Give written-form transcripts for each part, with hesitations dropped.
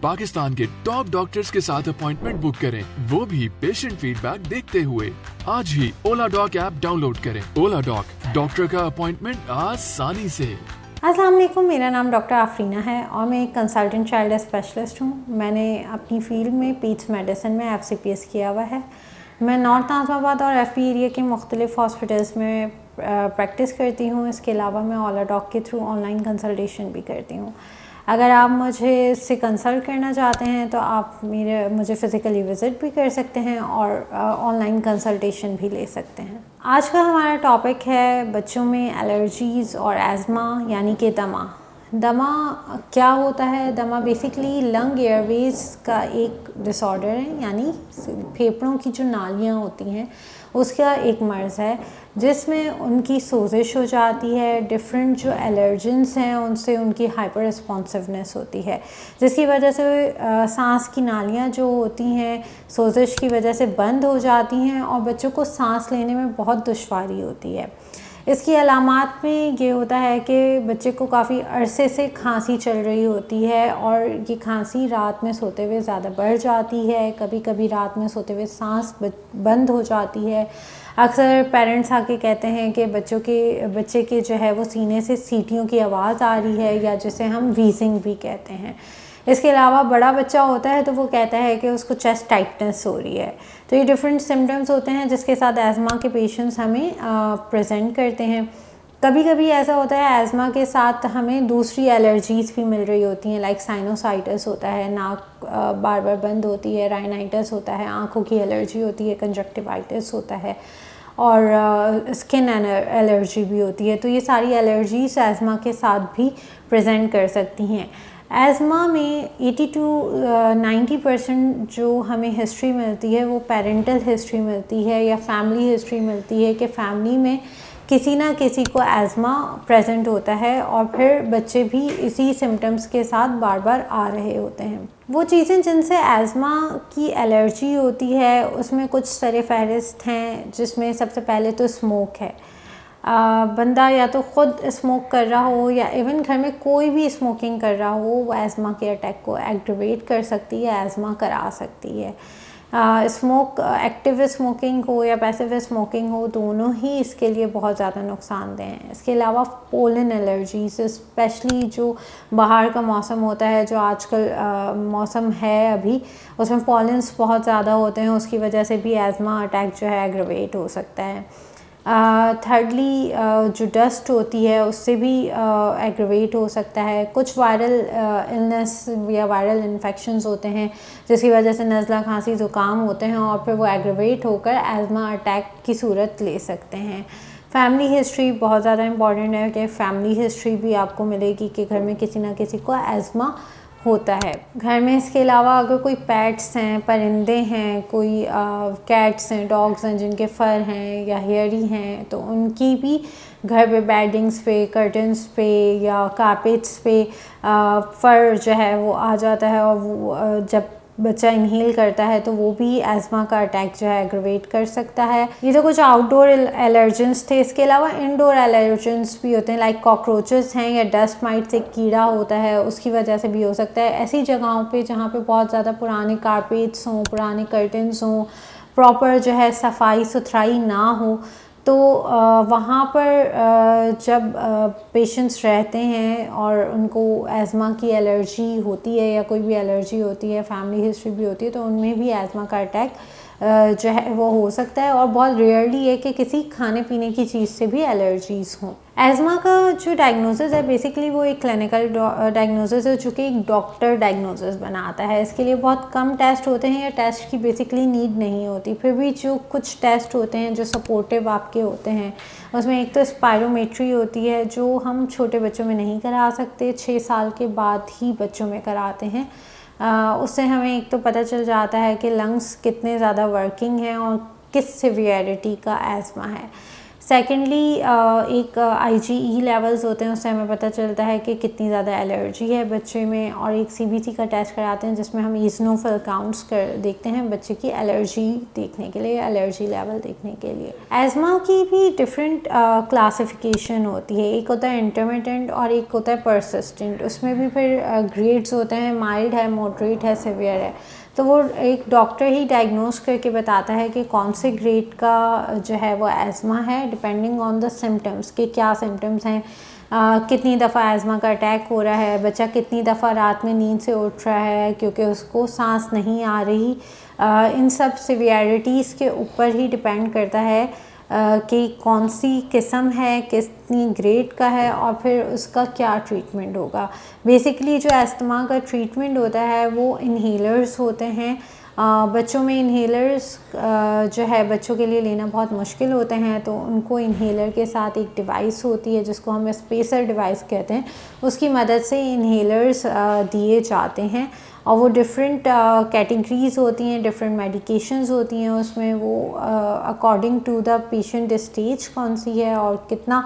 पाकिस्तान के top doctors के साथ अपॉइंटमेंट बुक करें, वो भी पेशेंट फीडबैक देखते हुए। आज ही ओला डॉक ऐप डाउनलोड करें। ओला डॉक, डॉक्टर का अपॉइंटमेंट आसानी से। अस्सलाम वालेकुम, मेरा नाम डॉक्टर आफरीना है और मैं एक कंसल्टेंट चाइल्ड स्पेशलिस्ट हूँ। मैंने अपनी फील्ड में पीड्स मेडिसिन में FCPS किया हुआ है। मैं नॉर्थ नाज़िमाबाद और FP एरिया के मुख्तलिफ हॉस्पिटल्स में प्रैक्टिस करती हूँ। इसके अलावा मैं ओला डॉक के थ्रू ऑनलाइन कंसल्टेशन भी करती हूँ। अगर आप मुझे इससे कंसल्ट करना चाहते हैं तो आप मुझे फ़िज़िकली विज़िट भी कर सकते हैं और ऑनलाइन कंसल्टेशन भी ले सकते हैं। आज का हमारा टॉपिक है बच्चों में एलर्जीज़ और एज़मा यानी कि दमा। दमा क्या होता है? दमा बेसिकली लंग एयरवेज़ का एक डिसऑर्डर है, यानी फेफड़ों की जो नालियाँ होती हैं उसका एक मर्ज़ है जिसमें उनकी सोजिश हो जाती है। डिफरेंट जो एलर्जेंस हैं उनसे उनकी हाइपर रिस्पॉन्सिवनेस होती है, जिसकी वजह से सांस की नालियाँ जो होती हैं सोजिश की वजह से बंद हो जाती हैं और बच्चों को सांस लेने में बहुत दुश्वारी होती है। इसकी अलामात में ये होता है कि बच्चे को काफ़ी अरसे से खांसी चल रही होती है और ये खांसी रात में सोते हुए ज़्यादा बढ़ जाती है। कभी कभी रात में सोते हुए सांस बंद हो जाती है। अक्सर पेरेंट्स आके कहते हैं कि बच्चे के जो है वो सीने से सीटियों की आवाज़ आ रही है, या जिसे हम वीजिंग भी कहते हैं। इसके अलावा बड़ा बच्चा होता है तो वो कहता है कि उसको चेस्ट टाइटनेस हो रही है। तो ये डिफरेंट सिम्टम्स होते हैं जिसके साथ एज़मा के पेशेंट्स हमें प्रेजेंट करते हैं। कभी कभी ऐसा होता है एज़मा के साथ हमें दूसरी एलर्जीज़ भी मिल रही होती हैं, लाइक साइनोसाइटिस होता है, नाक बार बार बंद होती है, राइनाइटिस होता है, आँखों की एलर्जी होती है, कंजक्टिवाइटिस होता है और स्किन एलर्जी भी होती है। तो ये सारी एलर्जीज़ एज़मा के साथ भी प्रेजेंट कर सकती हैं। एज़मा में 80 to 90% जो हमें हिस्ट्री मिलती है वो पेरेंटल हिस्ट्री मिलती है या फैमिली हिस्ट्री मिलती है कि फैमिली में किसी ना किसी को एज़मा प्रेजेंट होता है और फिर बच्चे भी इसी सिम्टम्स के साथ बार बार आ रहे होते हैं। वो चीज़ें जिनसे एज़मा की एलर्जी होती है उसमें कुछ सरे फहरिस्त हैं, जिसमें सबसे पहले तो स्मोक है। बंदा या तो ख़ुद स्मोक कर रहा हो या इवन घर में कोई भी स्मोकिंग कर रहा हो, वो एज़मा के अटैक को एग्रवेट कर सकती है, एज़मा करा सकती है। एक्टिव स्मोकिंग हो या पैसिव स्मोकिंग हो, दोनों ही इसके लिए बहुत ज़्यादा नुकसानदेह हैं। इसके अलावा पोलन एलर्जीज, स्पेशली जो बाहर का मौसम होता है, जो आजकल मौसम है अभी, उसमें पॉलन्स बहुत ज़्यादा होते हैं, उसकी वजह से भी एज़मा अटैक जो है एग्रवेट हो सकता है। थर्डली जो डस्ट होती है उससे भी एग्रवेट हो सकता है। कुछ वायरल इलनेस या वायरल इन्फेक्शंस होते हैं जिसकी वजह से नज़ला, खांसी, ज़ुकाम होते हैं और फिर वो एग्रवेट होकर एज़मा अटैक की सूरत ले सकते हैं। फैमिली हिस्ट्री बहुत ज़्यादा इम्पॉर्टेंट है कि फैमिली हिस्ट्री भी आपको मिलेगी कि घर में किसी ना किसी को एज़मा होता है घर में। इसके अलावा अगर कोई पेट्स हैं, परिंदे हैं, कोई कैट्स हैं, डॉग्स हैं जिनके फर हैं या हेयरी हैं, तो उनकी भी घर पे बेडिंग्स पे, कर्टन्स पे या कारपेट्स पे फर जो है वो आ जाता है और वो जब बच्चा इनहेल करता है तो वो भी एज़मा का अटैक जो है एग्रवेट कर सकता है। ये तो कुछ आउटडोर एलर्जेंस थे। इसके अलावा इनडोर एलर्जेंस भी होते हैं, लाइक कॉकरोचेस हैं या डस्ट माइट, एक कीड़ा होता है, उसकी वजह से भी हो सकता है। ऐसी जगहों पे जहाँ पे बहुत ज़्यादा पुराने कारपेट्स हों, पुराने कर्टन्स हों, प्रॉपर जो है सफाई सुथराई ना हो, तो वहाँ पर जब पेशेंट्स रहते हैं और उनको एज़मा की एलर्जी होती है या कोई भी एलर्जी होती है, फैमिली हिस्ट्री भी होती है, तो उनमें भी एज़मा का अटैक जो है वो हो सकता है। और बहुत रेयरली है कि किसी खाने पीने की चीज़ से भी एलर्जीज़ हों। एज़मा का जो डायग्नोसिस है बेसिकली वो एक क्लिनिकल डायग्नोसिस है जो कि एक डॉक्टर डायग्नोसिस बनाता है। इसके लिए बहुत कम टेस्ट होते हैं या टेस्ट की बेसिकली नीड नहीं होती। फिर भी जो कुछ टेस्ट होते हैं जो सपोर्टिव आपके होते हैं, उसमें एक तो स्पायरोमेट्री होती है जो हम छोटे बच्चों में नहीं करा सकते, 6 साल के बाद ही बच्चों में कराते हैं। उससे हमें एक तो पता चल जाता है कि लंग्स कितने ज़्यादा वर्किंग हैं और किस सिवियरिटी का एज़मा है। सेकेंडली एक IgE लेवल्स होते हैं, उससे हमें पता चलता है कि कितनी ज़्यादा एलर्जी है बच्चे में। और एक CBC का टेस्ट कराते हैं जिसमें हम ईज़नोफिल काउंट्स देखते हैं बच्चे की एलर्जी देखने के लिए, एलर्जी लेवल देखने के लिए। एज़मा की भी डिफरेंट क्लासिफिकेशन होती है, एक होता है इंटरमिटेंट और एक होता है परसिस्टेंट। उसमें भी फिर ग्रेड्स होते हैं, माइल्ड है, मॉडरेट है, सीवियर है। तो वो एक डॉक्टर ही डायग्नोस करके बताता है कि कौन से ग्रेड का जो है वो एज़मा है, डिपेंडिंग ऑन द सिम्टम्स कि क्या सिम्टम्स हैं, कितनी दफ़ा एज़मा का अटैक हो रहा है, बच्चा कितनी दफ़ा रात में नींद से उठ रहा है क्योंकि उसको सांस नहीं आ रही। इन सब सिवियरिटीज़ के ऊपर ही डिपेंड करता है कि कौन सी किस्म है, कितनी ग्रेड का है और फिर उसका क्या ट्रीटमेंट होगा। बेसिकली जो अस्थमा का ट्रीटमेंट होता है वो इन्हेलर्स होते हैं। बच्चों में इन्हेलर्स जो है बच्चों के लिए लेना बहुत मुश्किल होते हैं, तो उनको इन्हेलर के साथ एक डिवाइस होती है जिसको हम स्पेसर डिवाइस कहते हैं, उसकी मदद से इन्हेलर्स दिए जाते हैं। और वो डिफरेंट कैटेगरीज़ होती हैं, डिफरेंट मेडिकेशंस होती हैं उसमें, वो according to the patient stage कौन सी है और कितना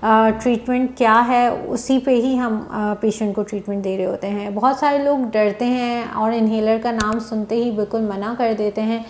ट्रीटमेंट क्या है, उसी पे ही हम पेशेंट को ट्रीटमेंट दे रहे होते हैं। बहुत सारे लोग डरते हैं और इन्हेलर का नाम सुनते ही बिल्कुल मना कर देते हैं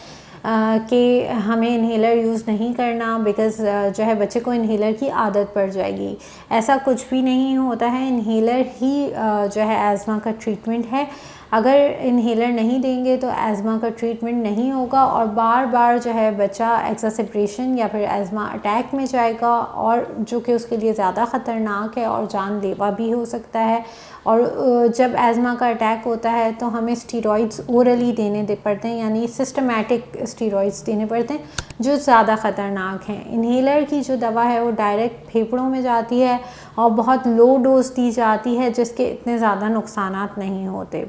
कि हमें इन्हेलर यूज़ नहीं करना, बिकॉज़ जो है बच्चे को इन्हेलर की आदत पड़ जाएगी। ऐसा कुछ भी नहीं होता है, इन्हेलर ही जो है एज़मा का ट्रीटमेंट है। अगर इन्हेलर नहीं देंगे तो एज़मा का ट्रीटमेंट नहीं होगा और बार बार जो है बच्चा एक्सासिब्रेशन या फिर एज़मा अटैक में जाएगा, और जो कि उसके लिए ज़्यादा ख़तरनाक है और जानलेवा भी हो सकता है। और जब एज़मा का अटैक होता है तो हमें स्टीरॉइड्स ओरली देने पड़ते हैं, यानी सिस्टमेटिक स्टीरॉइड्स देने पड़ते हैं जो ज़्यादा ख़तरनाक हैं। इन्हेलर की जो दवा है वो डायरेक्ट फेफड़ों में जाती है और बहुत लो डोज दी जाती है जिसके इतने ज़्यादा नुकसानात नहीं होते।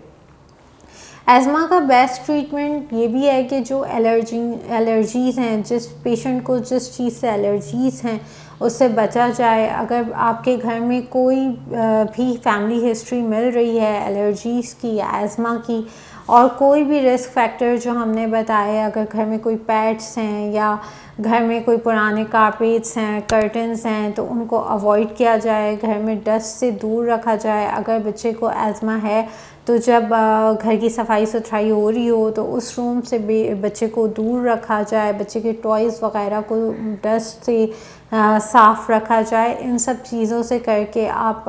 एज़मा का बेस्ट ट्रीटमेंट ये भी है कि जो एलर्जीज़ हैं, जिस पेशेंट को जिस चीज़ से एलर्जीज़ हैं उससे बचा जाए। अगर आपके घर में कोई भी फैमिली हिस्ट्री मिल रही है एलर्जीज़ की या एज़मा की, और कोई भी रिस्क फैक्टर जो हमने बताए, अगर घर में कोई पेट्स हैं या घर में कोई पुराने कारपेट्स हैं, कर्टन्स हैं, तो उनको अवॉइड किया जाए, घर में डस्ट से दूर रखा जाए। अगर बच्चे को एज़मा है तो जब घर की सफाई सुथराई हो रही हो तो उस रूम से बच्चे को दूर रखा जाए, बच्चे के टॉयज़ वगैरह को डस्ट से साफ़ रखा जाए। इन सब चीज़ों से करके आप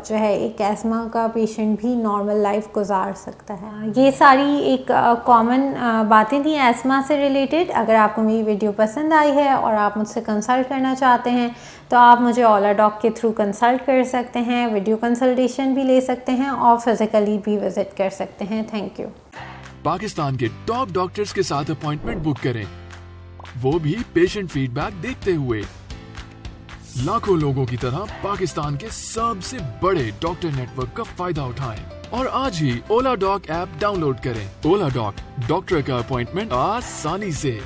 जो है एक एज़मा का पेशेंट भी नॉर्मल लाइफ गुजार सकता है। ये सारी एक कॉमन बातें थी एज़मा से रिलेटेड। अगर आपको मेरी वीडियो पसंद आई है और आप मुझसे कंसल्ट करना चाहते हैं तो आप मुझे ओला डॉक के थ्रू कंसल्ट कर सकते हैं, वीडियो कंसल्टेशन भी ले सकते हैं और फिज़िकली भी विज़िट कर सकते हैं। Thank you. पाकिस्तान के टॉप डॉक्टर्स के साथ अपॉइंटमेंट बुक करें, वो भी पेशेंट फीडबैक देखते हुए। लाखों लोगों की तरह पाकिस्तान के सबसे बड़े डॉक्टर नेटवर्क का फायदा उठाएं और आज ही ओला डॉक ऐप डाउनलोड करें। ओला डॉक, डॉक्टर का अपॉइंटमेंट आसानी से।